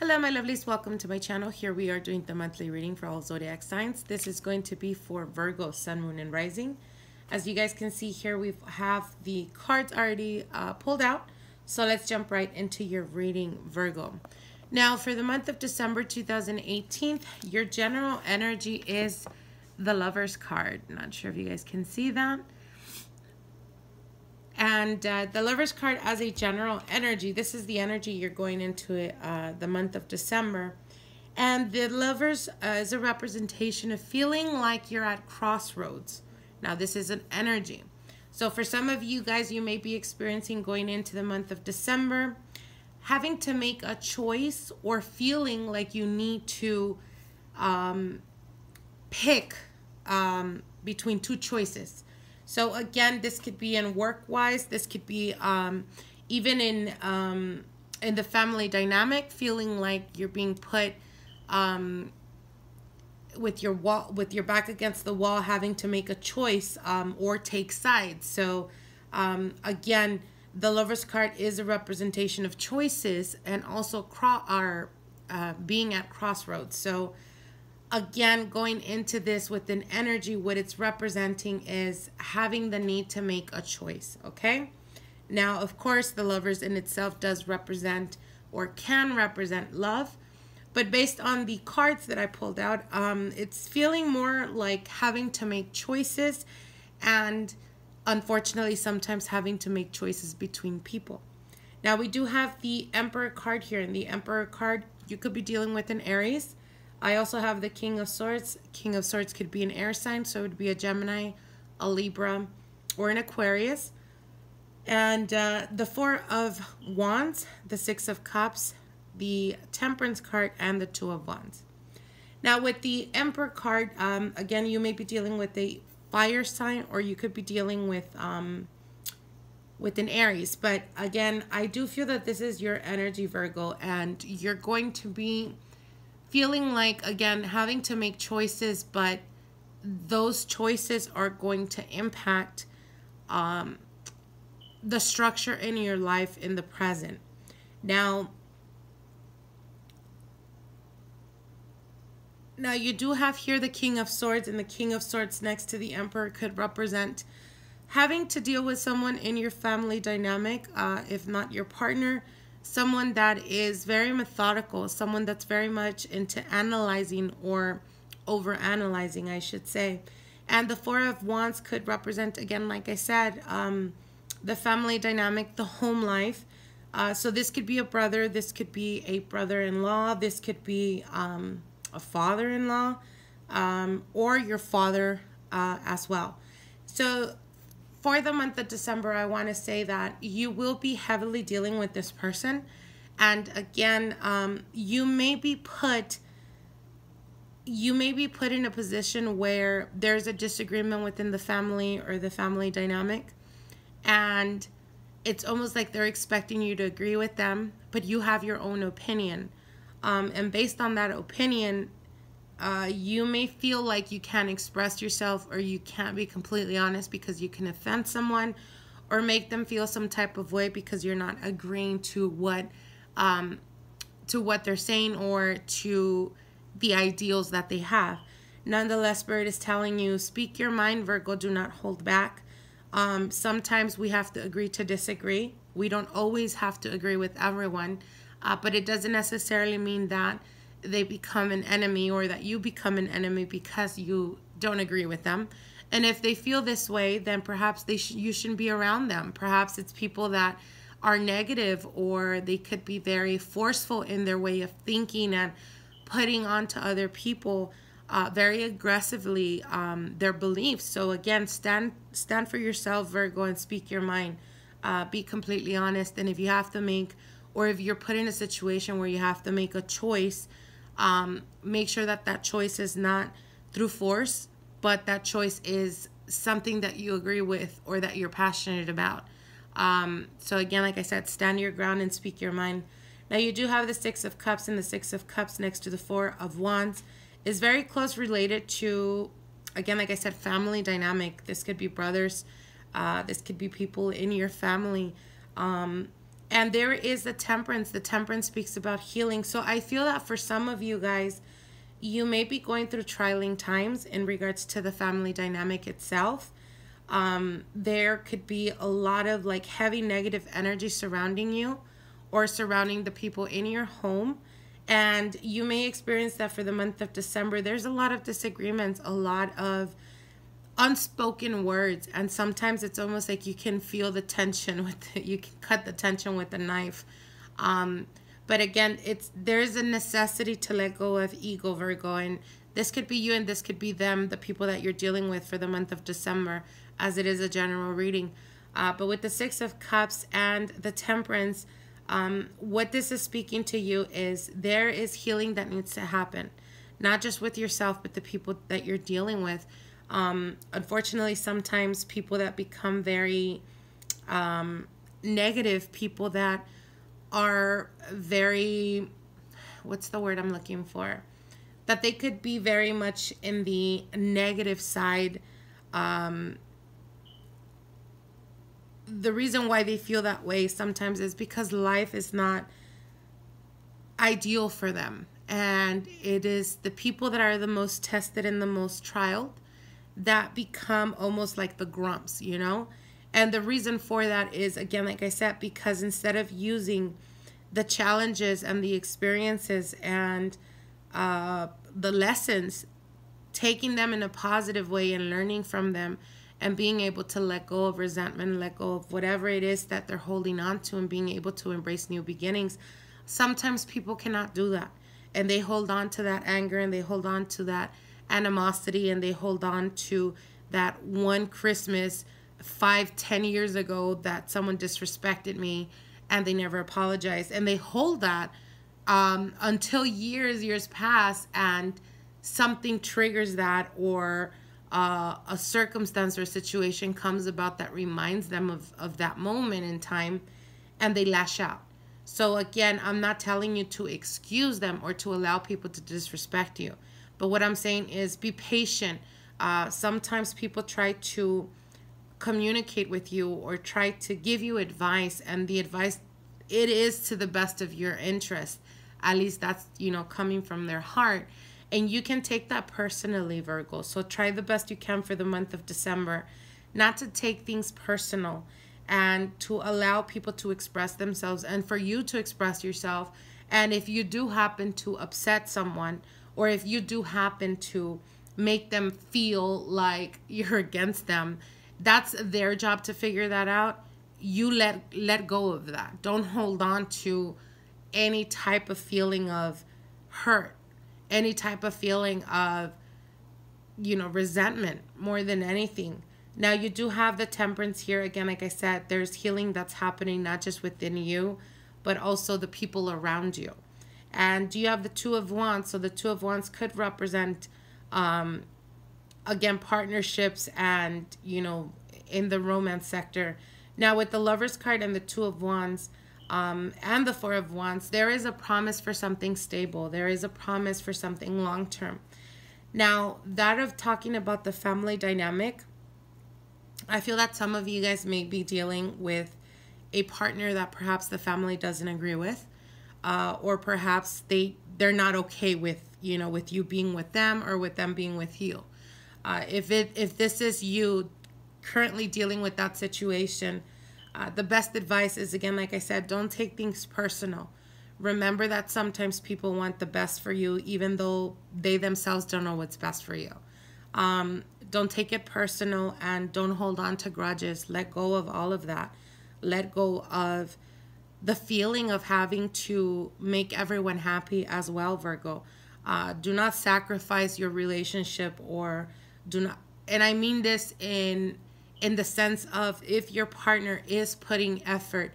Hello my lovelies, welcome to my channel. Here we are doing the monthly reading for all zodiac signs. This is going to be for Virgo, Sun, Moon, and Rising. As you guys can see here, we have the cards already pulled out. So let's jump right into your reading, Virgo. Now for the month of December 2018, your general energy is the Lover's card. Not sure if you guys can see that. And the Lover's card as a general energy, this is the energy you're going into it, the month of December. And the Lovers is a representation of feeling like you're at crossroads. Now, this is an energy. So for some of you guys, you may be experiencing going into the month of December, having to make a choice or feeling like you need to pick between two choices. So again, this could be in work-wise. This could be even in the family dynamic, feeling like you're being put with your back against the wall, having to make a choice or take sides. So again, the Lover's card is a representation of choices and also being at crossroads. So again, going into this with an energy, what it's representing is having the need to make a choice, okay? Now, of course, the Lovers in itself does represent or can represent love, but based on the cards that I pulled out, it's feeling more like having to make choices and unfortunately sometimes having to make choices between people. Now, we do have the Emperor card here, and the Emperor card, you could be dealing with an Aries. I also have the King of Swords. King of Swords could be an air sign, so it would be a Gemini, a Libra, or an Aquarius. And the Four of Wands, the Six of Cups, the Temperance card, and the Two of Wands. Now with the Emperor card, again, you may be dealing with a fire sign, or you could be dealing with an Aries. But again, I do feel that this is your energy, Virgo, and you're going to be feeling like, again, having to make choices, but those choices are going to impact the structure in your life in the present. Now you do have here the King of Swords, and the King of Swords next to the Emperor could represent having to deal with someone in your family dynamic, if not your partner, someone that is very methodical, someone that's very much into analyzing or over-analyzing, I should say. And the Four of Wands could represent, again, like I said, the family dynamic, the home life. So this could be a brother, this could be a brother-in-law, this could be a father-in-law, or your father as well. So for the month of December, I want to say that you will be heavily dealing with this person. And again, you may be put in a position where there's a disagreement within the family or the family dynamic. And it's almost like they're expecting you to agree with them, but you have your own opinion. And based on that opinion, you may feel like you can't express yourself, or you can't be completely honest because you can offend someone or make them feel some type of way because you're not agreeing to what they're saying or to the ideals that they have. Nonetheless, Spirit is telling you, speak your mind, Virgo, do not hold back. Sometimes we have to agree to disagree. We don't always have to agree with everyone, but it doesn't necessarily mean that they become an enemy or that you become an enemy because you don't agree with them. And if they feel this way, then perhaps you shouldn't be around them. Perhaps it's people that are negative, or they could be very forceful in their way of thinking and putting onto other people very aggressively their beliefs. So again, stand for yourself, Virgo, and speak your mind. Be completely honest. And if you have to make, or if you're put in a situation where you have to make a choice, make sure that that choice is not through force, but that choice is something that you agree with or that you're passionate about. So again, like I said, stand your ground and speak your mind. Now you do have the Six of Cups, and the Six of Cups next to the Four of Wands is very close related to, again, like I said, family dynamic. This could be brothers. This could be people in your family. And there is the Temperance. The Temperance speaks about healing. So I feel that for some of you guys, you may be going through trying times in regards to the family dynamic itself. There could be a lot of like heavy negative energy surrounding you or surrounding the people in your home. And you may experience that for the month of December. There's a lot of disagreements, a lot of unspoken words, and sometimes it's almost like you can feel the tension with it. You can cut the tension with a knife. But again, there's a necessity to let go of ego, Virgo, and this could be you and this could be them, the people that you're dealing with for the month of December, as it is a general reading. But with the Six of Cups and the Temperance, what this is speaking to you is there is healing that needs to happen, not just with yourself, but the people that you're dealing with. Unfortunately, sometimes people that become very negative, people that are very, what's the word I'm looking for? That they could be very much in the negative side. The reason why they feel that way sometimes is because life is not ideal for them. And it is the people that are the most tested and the most trialed that become almost like the grumps, you know? And the reason for that is, again, like I said, because instead of using the challenges and the experiences and the lessons, taking them in a positive way and learning from them and being able to let go of resentment, let go of whatever it is that they're holding on to and being able to embrace new beginnings, sometimes people cannot do that. And they hold on to that anger and they hold on to that animosity and they hold on to that one Christmas 5-10 years ago that someone disrespected me and they never apologized, and they hold that until years pass and something triggers that, or a circumstance or a situation comes about that reminds them of that moment in time, and they lash out. So again, I'm not telling you to excuse them or to allow people to disrespect you. But what I'm saying is be patient. Sometimes people try to communicate with you or try to give you advice, and the advice, it is to the best of your interest. At least that's, coming from their heart. And you can take that personally, Virgo. So try the best you can for the month of December not to take things personal and to allow people to express themselves and for you to express yourself. And if you do happen to upset someone, or if you do happen to make them feel like you're against them, that's their job to figure that out. You let go of that. Don't hold on to any type of feeling of hurt, any type of feeling of, resentment more than anything. Now, you do have the Temperance here. Again, like I said, there's healing that's happening not just within you, but also the people around you. And you have the Two of Wands. So the Two of Wands could represent, again, partnerships and, in the romance sector. Now, with the Lovers card and the Two of Wands and the Four of Wands, there is a promise for something stable. There is a promise for something long-term. Now, that of talking about the family dynamic, I feel that some of you guys may be dealing with a partner that perhaps the family doesn't agree with, or perhaps they're not okay with, with you being with them or with them being with you. If this is you currently dealing with that situation, the best advice is, again, like I said, don't take things personal. Remember that sometimes people want the best for you, even though they themselves don't know what's best for you. Don't take it personal and don't hold on to grudges. Let go of all of that. Let go of the feeling of having to make everyone happy as well, Virgo. Do not sacrifice your relationship, or do not, and I mean this in the sense of, if your partner is putting effort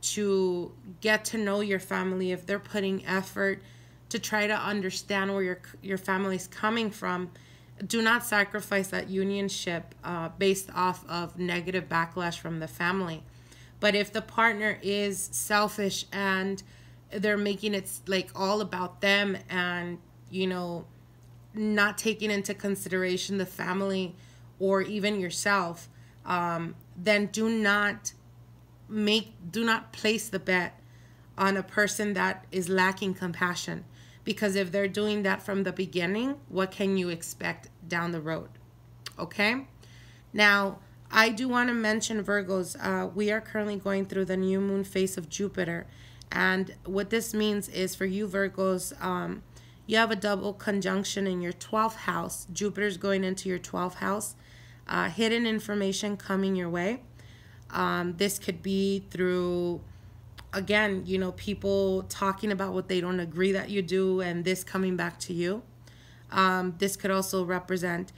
to get to know your family, if they're putting effort to try to understand where your family's coming from, do not sacrifice that unionship based off of negative backlash from the family. But if the partner is selfish and they're making it like all about them and, not taking into consideration the family or even yourself, then do not do not place the bet on a person that is lacking compassion, because if they're doing that from the beginning, what can you expect down the road? Okay. Now, I do want to mention, Virgos, we are currently going through the new moon phase of Jupiter. And what this means is for you, Virgos, you have a double conjunction in your 12th house. Jupiter's going into your 12th house. Hidden information coming your way. This could be through, again, you know, people talking about what they don't agree that you do, and this coming back to you. This could also represent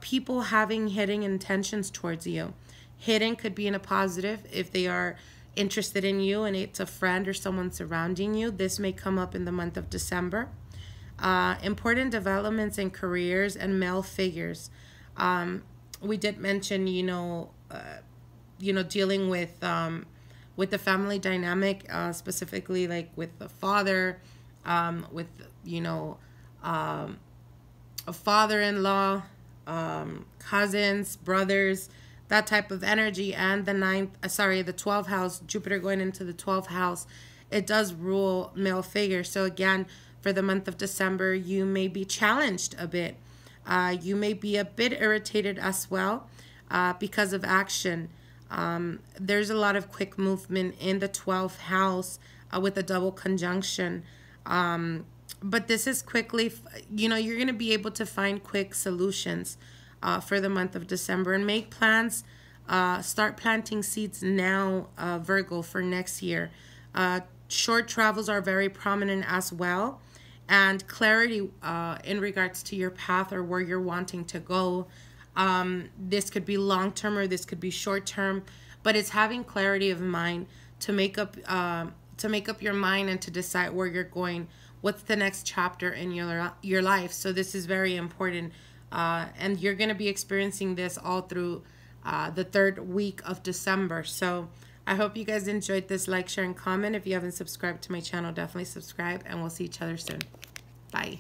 people having hidden intentions towards you. Hidden could be in a positive if they are interested in you and it's a friend or someone surrounding you. This may come up in the month of December. Important developments in careers and male figures. We did mention, dealing with the family dynamic, specifically like with the father, with, a father-in-law, cousins, brothers, that type of energy. And the 12th house, Jupiter going into the 12th house, it does rule male figures. So again, for the month of December, you may be challenged a bit. You may be a bit irritated as well because of action. There's a lot of quick movement in the 12th house with a double conjunction. But this is quickly, you're going to be able to find quick solutions for the month of December and make plans. Start planting seeds now, Virgo, for next year. Short travels are very prominent as well. And clarity in regards to your path or where you're wanting to go. This could be long-term or this could be short-term. But it's having clarity of mind to make up your mind and to decide where you're going. What's the next chapter in your life? So this is very important, and you're going to be experiencing this all through the 3rd week of December. So I hope you guys enjoyed this. Like, share, and comment. If you haven't subscribed to my channel, definitely subscribe, and we'll see each other soon. Bye.